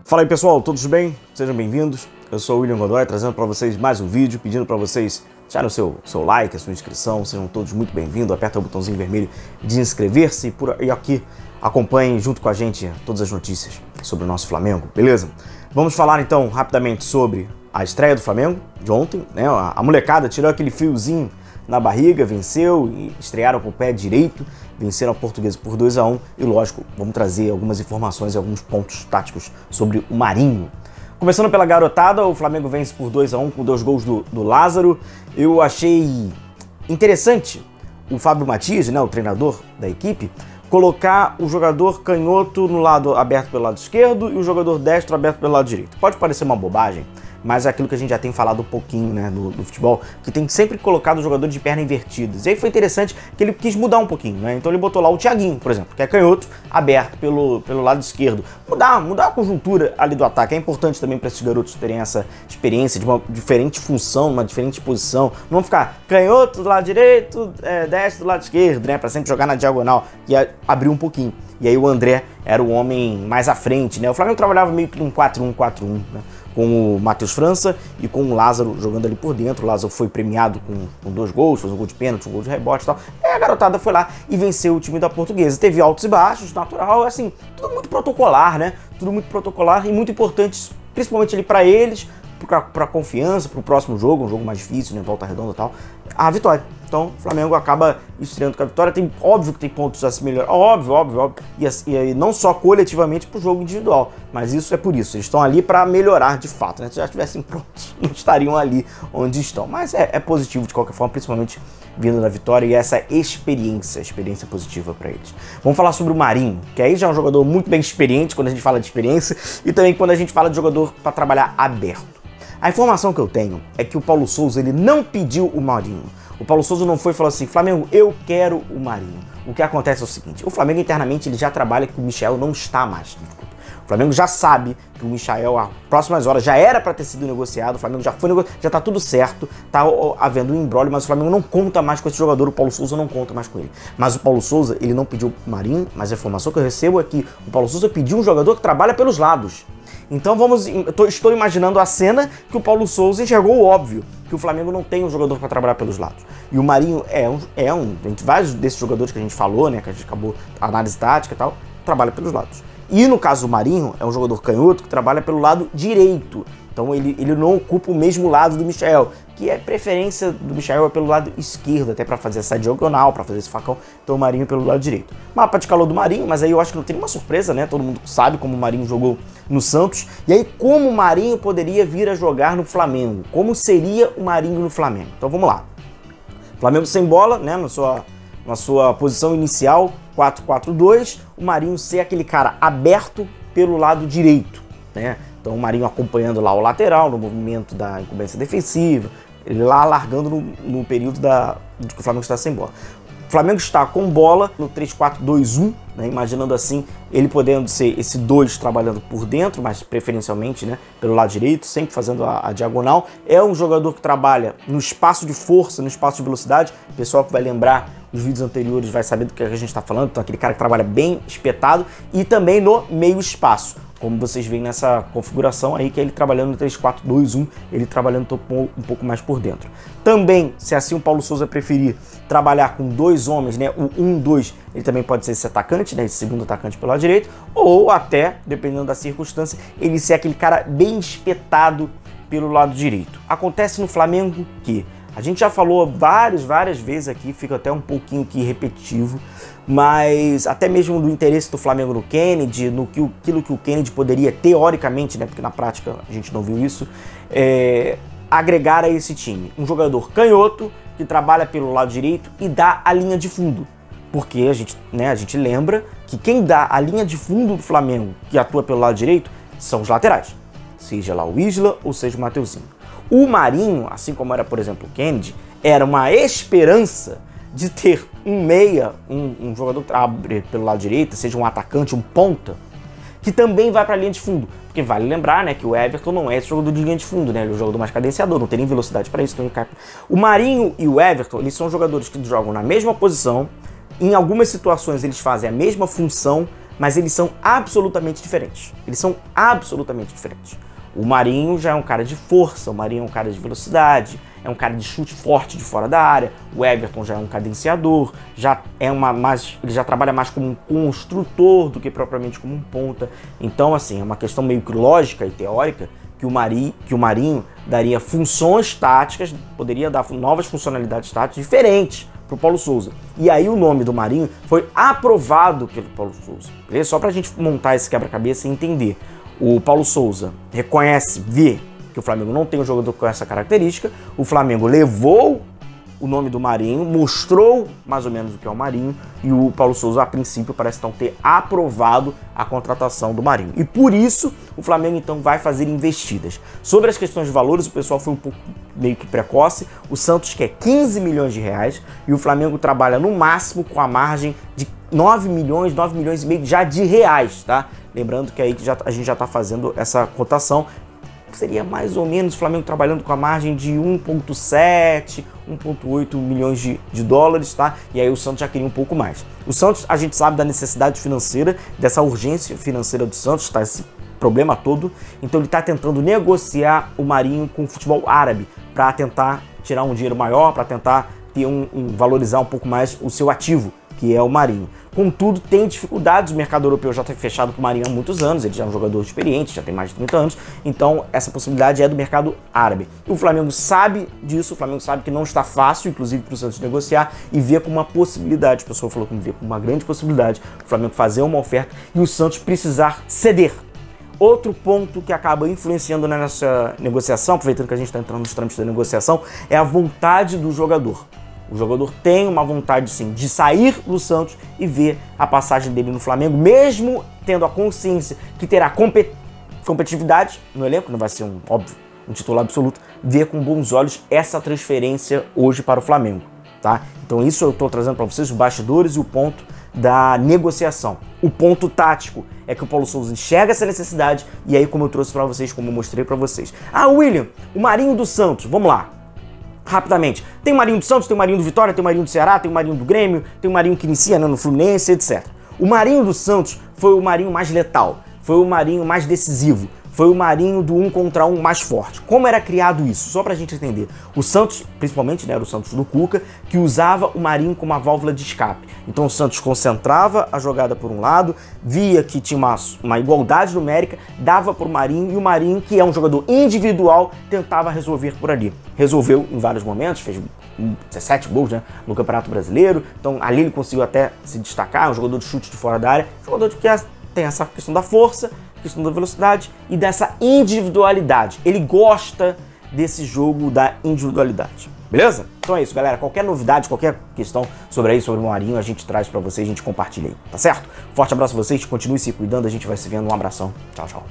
Fala aí pessoal, todos bem? Sejam bbem-vindos. Eu sou o William Godoy, trazendo para vocês mais um vídeo, pedindo para vocês deixarem o seu like, a sua inscrição. Sejam todos muito bem-vindos. Aperta o botãozinho vermelho de inscrever-se e aqui acompanhem junto com a gente todas as notícias sobre o nosso Flamengo, beleza? Vamos falar então rapidamente sobre a estreia do Flamengo de ontem, né? A molecada tirou aquele fiozinho na barriga, venceu e estrearam com o pé direito, venceram a Portuguesa por 2-1 e lógico, vamos trazer algumas informações e alguns pontos táticos sobre o Marinho. Começando pela garotada, o Flamengo vence por 2-1 com 2 gols do Lázaro. Eu achei interessante o Fábio Matias, né, o treinador da equipe, colocar o jogador canhoto no lado aberto pelo lado esquerdo e o jogador destro aberto pelo lado direito. Pode parecer uma bobagem, mas é aquilo que a gente já tem falado um pouquinho, né, do futebol, que tem sempre colocado o jogador de perna invertidas. E aí foi interessante que ele quis mudar um pouquinho, né? Então ele botou lá o Thiaguinho, por exemplo, que é canhoto, aberto pelo lado esquerdo. Mudar a conjuntura ali do ataque. É importante também para esses garotos terem essa experiência de uma diferente função, uma diferente posição. Não ficar canhoto do lado direito, destro do lado esquerdo, né? Para sempre jogar na diagonal, e abrir um pouquinho. E aí o André era o homem mais à frente, né? O Flamengo trabalhava meio que num 4-1-4-1, né? Com o Matheus França e com o Lázaro jogando ali por dentro. O Lázaro foi premiado com 2 gols, fez um gol de pênalti, um gol de rebote e tal. Aí a garotada foi lá e venceu o time da Portuguesa. Teve altos e baixos, natural, assim, tudo muito protocolar, né? Tudo muito protocolar e muito importante, principalmente ali para eles, para confiança, para o próximo jogo, um jogo mais difícil, né? Volta redonda e tal, a vitória. Então o Flamengo acaba estreando com a vitória. Óbvio que tem pontos a se melhorar, óbvio. E não só coletivamente para o jogo individual, mas isso é por isso. Eles estão ali para melhorar de fato, né? Se já estivessem prontos, não estariam ali onde estão. Mas é positivo de qualquer forma, principalmente vindo da vitória e essa experiência positiva para eles. Vamos falar sobre o Marinho, que aí já é um jogador muito bem experiente quando a gente fala de experiência e também quando a gente fala de jogador para trabalhar aberto. A informação que eu tenho é que o Paulo Sousa ele não pediu o Marinho. O Paulo Sousa não foi e falou assim: Flamengo, eu quero o Marinho. O que acontece é o seguinte: o Flamengo internamente ele já trabalha que o Michael não está mais no clube. O Flamengo já sabe que o Michael, às próximas horas, já era para ter sido negociado. O Flamengo já foi negociado, já tá tudo certo, tá havendo um imbróglio, mas o Flamengo não conta mais com esse jogador. O Paulo Sousa não conta mais com ele. Mas o Paulo Sousa, ele não pediu o Marinho, mas a informação que eu recebo é que o Paulo Sousa pediu um jogador que trabalha pelos lados. Então estou imaginando a cena que o Paulo Sousa enxergou o óbvio, que o Flamengo não tem um jogador para trabalhar pelos lados. E o Marinho entre vários desses jogadores que a gente falou, né, que a gente acabou a análise tática e tal, trabalha pelos lados. E no caso do Marinho, é um jogador canhoto que trabalha pelo lado direito. Então ele não ocupa o mesmo lado do Michael, que é preferência do Michael é pelo lado esquerdo, até para fazer essa diagonal, para fazer esse facão. Então o Marinho pelo lado direito. Mapa de calor do Marinho, mas aí eu acho que não tem nenhuma surpresa, né? Todo mundo sabe como o Marinho jogou no Santos. E aí como o Marinho poderia vir a jogar no Flamengo? Como seria o Marinho no Flamengo? Então vamos lá. Flamengo sem bola, né? Na sua posição inicial, 4-4-2. O Marinho ser aquele cara aberto pelo lado direito, né? Então o Marinho acompanhando lá o lateral, no movimento da incumbência defensiva, ele lá largando no período de que o Flamengo está sem bola. O Flamengo está com bola no 3-4-2-1, né? Imaginando assim, ele podendo ser esse 2 trabalhando por dentro, mas preferencialmente, né, pelo lado direito, sempre fazendo a diagonal. É um jogador que trabalha no espaço de força, no espaço de velocidade. O pessoal que vai lembrar os vídeos anteriores vai saber do que a gente está falando. Então aquele cara que trabalha bem espetado e também no meio espaço, como vocês veem nessa configuração aí, que é ele trabalhando no 3-4-2-1, ele trabalhando um pouco mais por dentro. Também, se assim o Paulo Sousa preferir trabalhar com 2 homens, né, o 1-2, ele também pode ser esse atacante, né, esse segundo atacante pelo lado direito, ou até, dependendo da circunstância, ele ser aquele cara bem espetado pelo lado direito. Acontece no Flamengo que a gente já falou várias vezes aqui, fica até um pouquinho aqui repetitivo, mas até mesmo do interesse do Flamengo no Kennedy, aquilo que o Kennedy poderia, teoricamente, né, porque na prática a gente não viu isso, agregar a esse time. Um jogador canhoto, que trabalha pelo lado direito e dá a linha de fundo. Porque a gente lembra que quem dá a linha de fundo do Flamengo, que atua pelo lado direito, são os laterais. Seja lá o Isla ou seja o Mateuzinho. O Marinho, assim como era, por exemplo, o Kennedy, era uma esperança de ter um meia, um jogador que abre pelo lado direito, seja um atacante, um ponta, que também vai para a linha de fundo. Porque vale lembrar, né, que o Everton não é esse jogador de linha de fundo, né? Ele é um jogador mais cadenciador, não tem nem velocidade para isso. Então o Marinho e o Everton, eles são jogadores que jogam na mesma posição, em algumas situações eles fazem a mesma função, mas eles são absolutamente diferentes. Eles são absolutamente diferentes. O Marinho já é um cara de força, o Marinho é um cara de velocidade, é um cara de chute forte de fora da área, o Everton já é um cadenciador, ele já trabalha mais como um construtor do que propriamente como um ponta. Então, assim, é uma questão meio que lógica e teórica que o Marinho daria funções táticas, poderia dar novas funcionalidades táticas diferentes para o Paulo Souza. E aí o nome do Marinho foi aprovado pelo Paulo Souza. Beleza? Só para a gente montar esse quebra-cabeça e entender. O Paulo Souza reconhece, vê que o Flamengo não tem um jogador com essa característica, o Flamengo levou o nome do Marinho, mostrou mais ou menos o que é o Marinho, e o Paulo Souza, a princípio, parece não ter aprovado a contratação do Marinho. E por isso, o Flamengo, então, vai fazer investidas. Sobre as questões de valores, o pessoal foi um pouco meio que precoce. O Santos quer 15 milhões de reais e o Flamengo trabalha no máximo com a margem de 9 milhões e meio já de reais, tá? Lembrando que aí a gente já está fazendo essa cotação. Seria mais ou menos o Flamengo trabalhando com a margem de 1,7, 1,8 milhões de dólares, tá? E aí o Santos já queria um pouco mais. O Santos, a gente sabe da necessidade financeira, dessa urgência financeira do Santos, tá? Esse problema todo. Então ele está tentando negociar o Marinho com o futebol árabe para tentar tirar um dinheiro maior, para tentar ter valorizar um pouco mais o seu ativo, que é o Marinho. Contudo, tem dificuldades, o mercado europeu já está fechado com o Marinho há muitos anos, ele já é um jogador experiente, já tem mais de 30 anos, então essa possibilidade é do mercado árabe. O Flamengo sabe disso, o Flamengo sabe que não está fácil, inclusive para o Santos negociar, e vê como uma possibilidade, o pessoal falou que vê como uma grande possibilidade, o Flamengo fazer uma oferta e o Santos precisar ceder. Outro ponto que acaba influenciando nessa negociação, aproveitando que a gente está entrando nos trâmites da negociação, é a vontade do jogador. O jogador tem uma vontade, sim, de sair do Santos e ver a passagem dele no Flamengo, mesmo tendo a consciência que terá competitividade no elenco, não vai ser um titular absoluto, ver com bons olhos essa transferência hoje para o Flamengo, tá? Então isso eu estou trazendo para vocês, os bastidores e o ponto da negociação. O ponto tático é que o Paulo Souza enxerga essa necessidade e aí, como eu trouxe para vocês, como eu mostrei para vocês. Ah, William, o Marinho do Santos, vamos lá. Rapidamente, tem o Marinho do Santos, tem o Marinho do Vitória, tem o Marinho do Ceará, tem o Marinho do Grêmio, tem o Marinho que inicia no Fluminense, etc. O Marinho do Santos foi o Marinho mais letal, foi o Marinho mais decisivo, foi o Marinho do 1 contra 1 mais forte. Como era criado isso? Só pra gente entender. O Santos, principalmente, né, era o Santos do Cuca, que usava o Marinho como uma válvula de escape. Então o Santos concentrava a jogada por um lado, via que tinha uma igualdade numérica, dava pro Marinho, e o Marinho, que é um jogador individual, tentava resolver por ali. Resolveu em vários momentos, fez 17 gols, né, no Campeonato Brasileiro, então ali ele conseguiu até se destacar, um jogador de chute de fora da área, um jogador que tem essa questão da força, questão da velocidade e dessa individualidade. Ele gosta desse jogo da individualidade. Beleza? Então é isso, galera. Qualquer novidade, qualquer questão sobre o Marinho, a gente traz pra vocês, a gente compartilha aí, tá certo? Forte abraço a vocês, continue se cuidando, a gente vai se vendo. Um abração. Tchau, tchau.